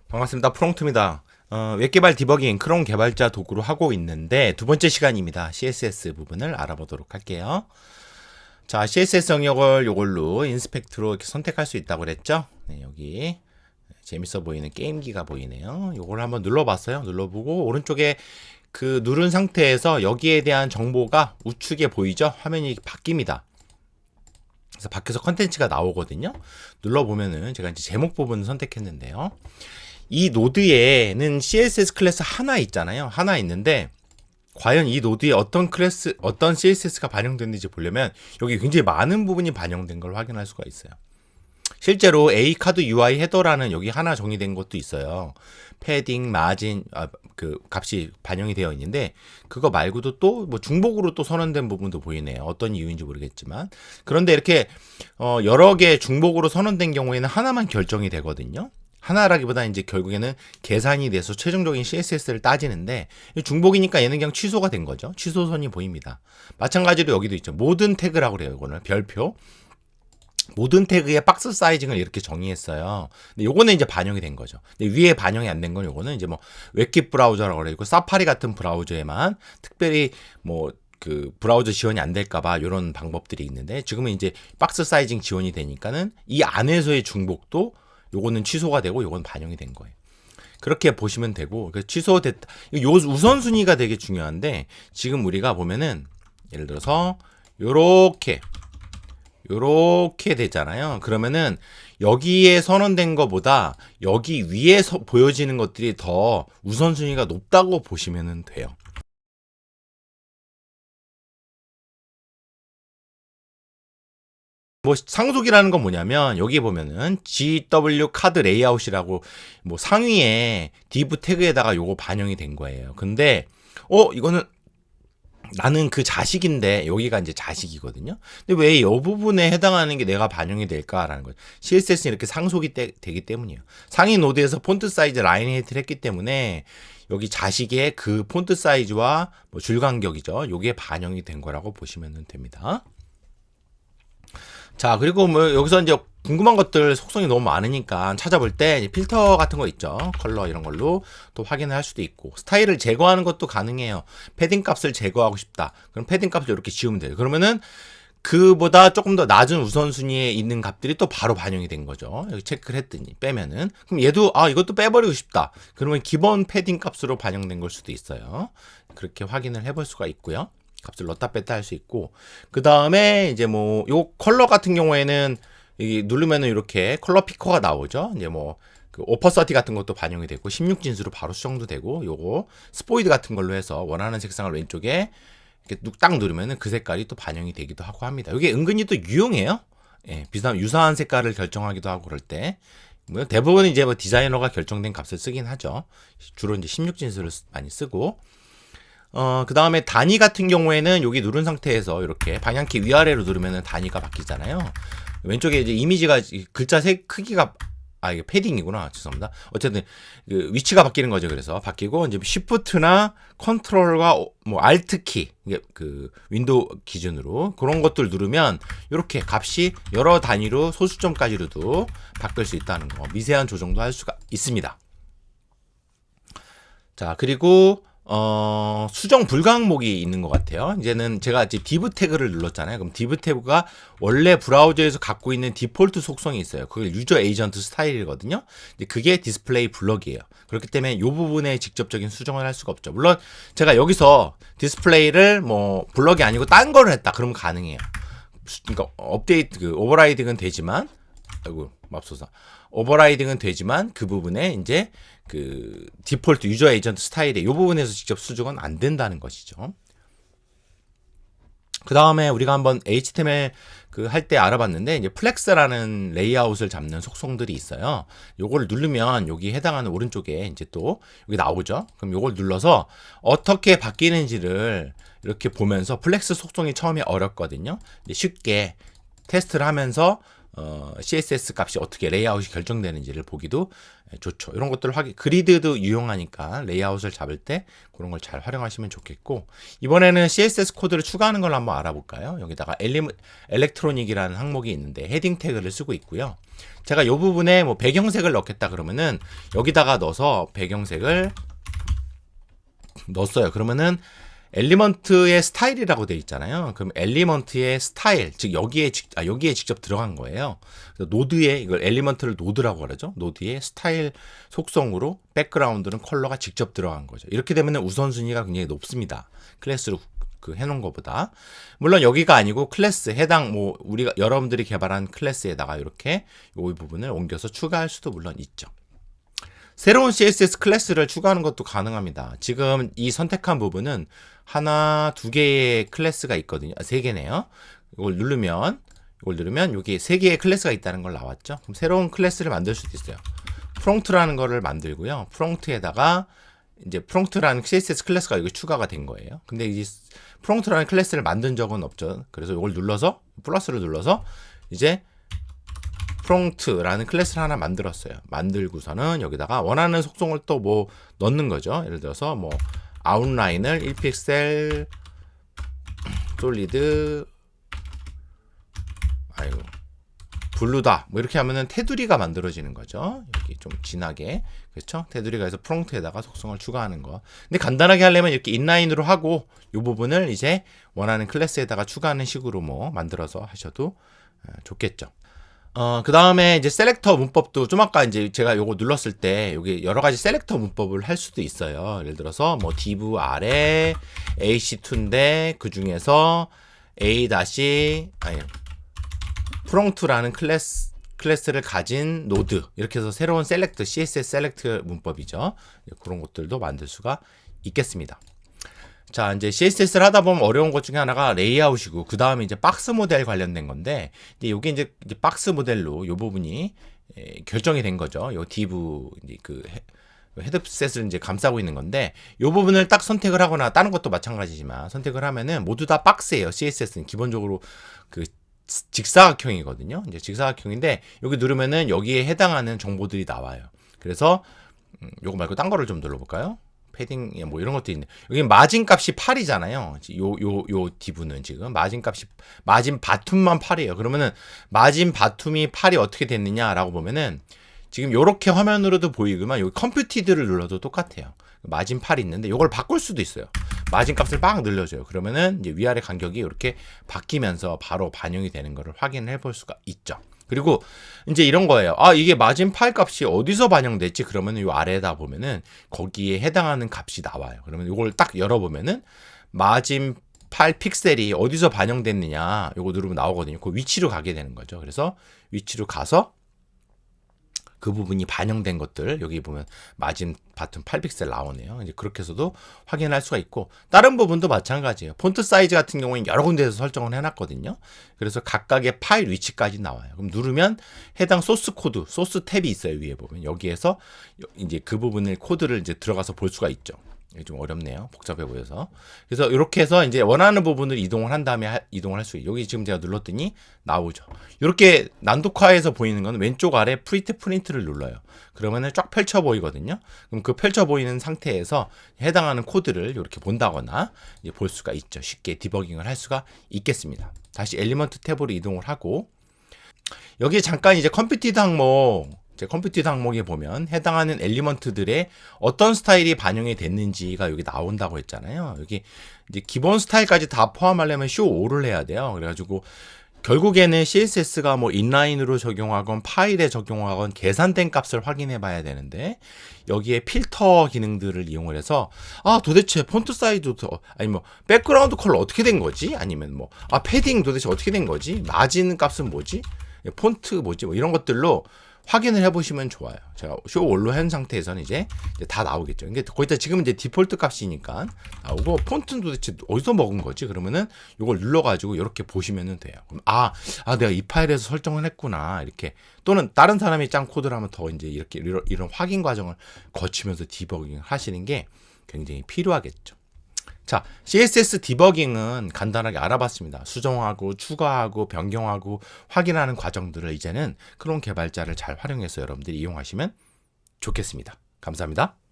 반갑습니다. 프롬프트입니다. 웹 개발 디버깅 크롬 개발자 도구로 하고 있는데 두 번째 시간입니다. CSS 부분을 알아보도록 할게요. 자, CSS 영역을 요걸로 인스펙트로 이렇게 선택할 수 있다고 그랬죠? 네, 여기 재밌어 보이는 게임기가 보이네요. 요걸 한번 눌러봤어요. 눌러보고 오른쪽에 그 누른 상태에서 여기에 대한 정보가 우측에 보이죠? 화면이 바뀝니다. 그래서 밖에서 컨텐츠가 나오거든요. 눌러보면은 제가 이제 제목 부분을 선택했는데요. 이 노드에는 CSS 클래스 하나 있잖아요. 하나 있는데 과연 이 노드에 어떤 CSS가 반영됐는지 보려면 여기 굉장히 많은 부분이 반영된 걸 확인할 수가 있어요. 실제로 A 카드 UI 헤더라는 여기 하나 정의된 것도 있어요. 패딩, 마진, 그 값이 반영이 되어 있는데 그거 말고도 또 뭐 중복으로 또 선언된 부분도 보이네요. 어떤 이유인지 모르겠지만 그런데 이렇게 여러 개 중복으로 선언된 경우에는 하나만 결정이 되거든요. 하나라기보다 이제 결국에는 계산이 돼서 최종적인 CSS를 따지는데 중복이니까 얘는 그냥 취소가 된 거죠. 취소선이 보입니다. 마찬가지로 여기도 있죠. 모든 태그라고 그래요. 이거는 별표. 모든 태그의 박스 사이징을 이렇게 정의했어요. 근데 요거는 이제 반영이 된 거죠. 근데 위에 반영이 안 된 건 요거는 이제 뭐 웹킷 브라우저라고 그래고 사파리 같은 브라우저에만 특별히 뭐 그 브라우저 지원이 안 될까봐 이런 방법들이 있는데 지금은 이제 박스 사이징 지원이 되니까는 이 안에서의 중복도 요거는 취소가 되고 요건 반영이 된 거예요. 그렇게 보시면 되고 취소됐다. 요 우선순위가 되게 중요한데 지금 우리가 보면은 예를 들어서 요렇게 되잖아요. 그러면은 여기에 선언된 것보다 여기 위에서 보여지는 것들이 더 우선순위가 높다고 보시면 돼요. 뭐 상속이라는 건 뭐냐면 여기 보면은 GW 카드 레이아웃이라고 뭐 상위에 div 태그에다가 요거 반영이 된 거예요. 근데 이거는 나는 그 자식인데 여기가 이제 자식이거든요. 근데 왜 이 부분에 해당하는 게 내가 반영이 될까라는 거죠. CSS는 이렇게 상속이 되기 때문이에요. 상위 노드에서 폰트 사이즈 라인 헤이트를 했기 때문에 여기 자식의 그 폰트 사이즈와 뭐 줄 간격이죠. 요게 반영이 된 거라고 보시면 됩니다. 자, 그리고 뭐 여기서 이제 궁금한 것들 속성이 너무 많으니까 찾아볼 때 필터 같은 거 있죠. 컬러 이런 걸로 또 확인을 할 수도 있고 스타일을 제거하는 것도 가능해요. 패딩 값을 제거하고 싶다. 그럼 패딩 값을 이렇게 지우면 돼요. 그러면은 그보다 조금 더 낮은 우선순위에 있는 값들이 또 바로 반영이 된 거죠. 여기 체크를 했더니 빼면은 그럼 얘도 이것도 빼버리고 싶다. 그러면 기본 패딩 값으로 반영된 걸 수도 있어요. 그렇게 확인을 해볼 수가 있고요. 값을 넣었다 뺐다 할 수 있고 그 다음에 이제 뭐 요 컬러 같은 경우에는 이 누르면은 이렇게 컬러 피커가 나오죠. 이제 뭐 그 오퍼서티 같은 것도 반영이 되고 16진수로 바로 수정도 되고 요거 스포이드 같은 걸로 해서 원하는 색상을 왼쪽에 이렇게 딱 누르면은 그 색깔이 또 반영이 되기도 하고 합니다. 이게 은근히 또 유용해요. 예, 유사한 색깔을 결정하기도 하고 그럴 때. 뭐 대부분 이제 뭐 디자이너가 결정된 값을 쓰긴 하죠. 주로 이제 16진수를 많이 쓰고. 그 다음에 단위 같은 경우에는 여기 누른 상태에서 이렇게 방향키 위아래로 누르면 단위가 바뀌잖아요. 왼쪽에 이제 이미지가 글자 색 크기가 이게 패딩이구나. 죄송합니다. 어쨌든 그 위치가 바뀌는 거죠. 그래서 바뀌고 이제 쉬프트나 컨트롤과 뭐 알트 키 이게 그 윈도우 기준으로 그런 것들 누르면 이렇게 값이 여러 단위로 소수점까지로도 바뀔 수 있다는 거. 미세한 조정도 할 수가 있습니다. 자, 그리고 수정 불가 항목이 있는 것 같아요. 이제는 제가 이제 div 태그를 눌렀잖아요. 그럼 div 태그가 원래 브라우저에서 갖고 있는 디폴트 속성이 있어요. 그걸 유저 에이전트 스타일이거든요. 그게 디스플레이 블럭이에요. 그렇기 때문에 이 부분에 직접적인 수정을 할 수가 없죠. 물론 제가 여기서 디스플레이를 뭐 블럭이 아니고 딴 거를 했다. 그러면 가능해요. 그러니까 업데이트 오버라이딩은 되지만 맙소사. 오버라이딩은 되지만 그 부분에 이제 그 디폴트 유저 에이전트 스타일의 이 부분에서 직접 수정은 안 된다는 것이죠. 그 다음에 우리가 한번 HTML 할 때 알아봤는데 이제 플렉스라는 레이아웃을 잡는 속성들이 있어요. 요걸 누르면 여기 해당하는 오른쪽에 이제 또 여기 나오죠. 그럼 요걸 눌러서 어떻게 바뀌는지를 이렇게 보면서 플렉스 속성이 처음에 어렵거든요. 쉽게 테스트를 하면서 CSS 값이 어떻게 레이아웃이 결정되는지를 보기도 좋죠. 이런 것들을 그리드도 유용하니까 레이아웃을 잡을 때 그런 걸 잘 활용하시면 좋겠고, 이번에는 CSS 코드를 추가하는 걸 한번 알아볼까요? 여기다가 엘렉트로닉이라는 항목이 있는데 헤딩 태그를 쓰고 있고요. 제가 이 부분에 뭐 배경색을 넣겠다 그러면은 여기다가 넣어서 배경색을 넣었어요. 그러면은 엘리먼트의 스타일이라고 되어 있잖아요. 그럼 엘리먼트의 스타일, 즉 여기에 직접 들어간 거예요. 그래서 노드에, 이걸 엘리먼트를 노드라고 그러죠. 노드의 스타일 속성으로 백그라운드는 컬러가 직접 들어간 거죠. 이렇게 되면 우선순위가 굉장히 높습니다. 클래스로 해놓은 것보다. 물론 여기가 아니고 클래스 해당 여러분들이 개발한 클래스에다가 이렇게 이 부분을 옮겨서 추가할 수도 물론 있죠. 새로운 CSS 클래스를 추가하는 것도 가능합니다. 지금 이 선택한 부분은 하나, 두 개의 클래스가 있거든요. 세 개네요. 이걸 누르면 여기 세 개의 클래스가 있다는 걸 나왔죠. 그럼 새로운 클래스를 만들 수도 있어요. 프롬프트라는 거를 만들고요. 프롬프트에다가 이제 프롬프트라는 CSS 클래스가 여기 추가가 된 거예요. 근데 이 프롬프트라는 클래스를 만든 적은 없죠. 그래서 이걸 눌러서 플러스를 눌러서 이제 프롬프트라는 클래스를 하나 만들었어요. 만들고서는 여기다가 원하는 속성을 또 뭐 넣는 거죠. 예를 들어서 뭐 아웃라인을 1픽셀 솔리드 블루다 뭐 이렇게 하면은 테두리가 만들어지는 거죠. 여기 좀 진하게, 그렇죠? 테두리가 해서 프롬프트에다가 속성을 추가하는 거. 근데 간단하게 하려면 이렇게 인라인으로 하고 이 부분을 이제 원하는 클래스에다가 추가하는 식으로 뭐 만들어서 하셔도 좋겠죠. 그 다음에 이제 셀렉터 문법도 좀 아까 이제 제가 요거 눌렀을 때 여기 여러 가지 셀렉터 문법을 할 수도 있어요. 예를 들어서 뭐 div 아래 ac2인데 그 중에서 프롬프트라는 클래스를 가진 노드, 이렇게 해서 새로운 셀렉트, CSS 셀렉트 문법이죠. 그런 것들도 만들 수가 있겠습니다. 자, 이제 CSS를 하다 보면 어려운 것 중에 하나가 레이아웃이고, 그 다음에 이제 박스 모델 관련된 건데, 이제 요게 이제 박스 모델로 요 부분이 결정이 된 거죠. 요 div 이제 헤드셋을 이제 감싸고 있는 건데, 요 부분을 딱 선택을 하거나 다른 것도 마찬가지지만 선택을 하면은 모두 다 박스예요. CSS는 기본적으로 직사각형이거든요. 이제 직사각형인데 여기 누르면은 여기에 해당하는 정보들이 나와요. 그래서 요거 말고 딴 거를 좀 눌러볼까요? 패딩 뭐 이런 것도 있네. 여기 마진 값이 8이잖아요. 요 div는 지금 마진 바툼만 8이에요. 그러면은 마진 바툼이 8이 어떻게 됐느냐라고 보면은 지금 요렇게 화면으로도 보이지만 여기 컴퓨티드를 눌러도 똑같아요. 마진 8이 있는데 요걸 바꿀 수도 있어요. 마진 값을 막 늘려줘요. 그러면은 이제 위아래 간격이 이렇게 바뀌면서 바로 반영이 되는 거를 확인해 볼 수가 있죠. 그리고 이제 이런 거예요. 이게 마진 8 값이 어디서 반영됐지? 그러면은 요 아래에다 보면은 거기에 해당하는 값이 나와요. 그러면 요걸 딱 열어보면은 마진 8 픽셀이 어디서 반영됐느냐 요거 누르면 나오거든요. 그 위치로 가게 되는 거죠. 그래서 위치로 가서 그 부분이 반영된 것들 여기 보면 마진 바텀 8픽셀 나오네요. 이제 그렇게 해서도 확인할 수가 있고, 다른 부분도 마찬가지예요. 폰트 사이즈 같은 경우에는 여러 군데에서 설정을 해놨거든요. 그래서 각각의 파일 위치까지 나와요. 그럼 누르면 해당 소스 코드, 소스 탭이 있어요. 위에 보면 여기에서 이제 그 부분을 코드를 이제 들어가서 볼 수가 있죠. 좀 어렵네요. 복잡해 보여서. 그래서 이렇게 해서 이제 원하는 부분을 이동을 한 다음에 이동을 할 수 있어요. 여기 지금 제가 눌렀더니 나오죠. 이렇게 난독화해서 보이는 건 왼쪽 아래 프린트를 눌러요. 그러면은 쫙 펼쳐 보이거든요. 그럼 그 펼쳐 보이는 상태에서 해당하는 코드를 이렇게 본다거나 이제 볼 수가 있죠. 쉽게 디버깅을 할 수가 있겠습니다. 다시 엘리먼트 탭으로 이동을 하고, 여기에 잠깐 이제 컴퓨티드 항목에 보면 해당하는 엘리먼트들의 어떤 스타일이 반영이 됐는지가 여기 나온다고 했잖아요. 여기 이제 기본 스타일까지 다 포함하려면 show all을 해야 돼요. 그래가지고 결국에는 CSS가 뭐 인라인으로 적용하건 파일에 적용하건 계산된 값을 확인해 봐야 되는데, 여기에 필터 기능들을 이용을 해서 도대체 폰트 사이즈도 아니 뭐 백그라운드 컬러 어떻게 된 거지? 아니면 뭐 패딩 도대체 어떻게 된 거지? 마진 값은 뭐지? 폰트 뭐지? 뭐 이런 것들로 확인을 해보시면 좋아요. 제가 쇼 올로 한 상태에서는 이제 다 나오겠죠. 이게 거기다 지금 이제 디폴트 값이니까 나오고, 폰트는 도대체 어디서 먹은 거지? 그러면은 이걸 눌러가지고 이렇게 보시면은 돼요. 그럼 내가 이 파일에서 설정을 했구나. 이렇게, 또는 다른 사람이 짠 코드를 하면 더 이제 이렇게 이런 확인 과정을 거치면서 디버깅 하시는 게 굉장히 필요하겠죠. 자, CSS 디버깅은 간단하게 알아봤습니다. 수정하고 추가하고 변경하고 확인하는 과정들을 이제는 크롬 개발자를 잘 활용해서 여러분들이 이용하시면 좋겠습니다. 감사합니다.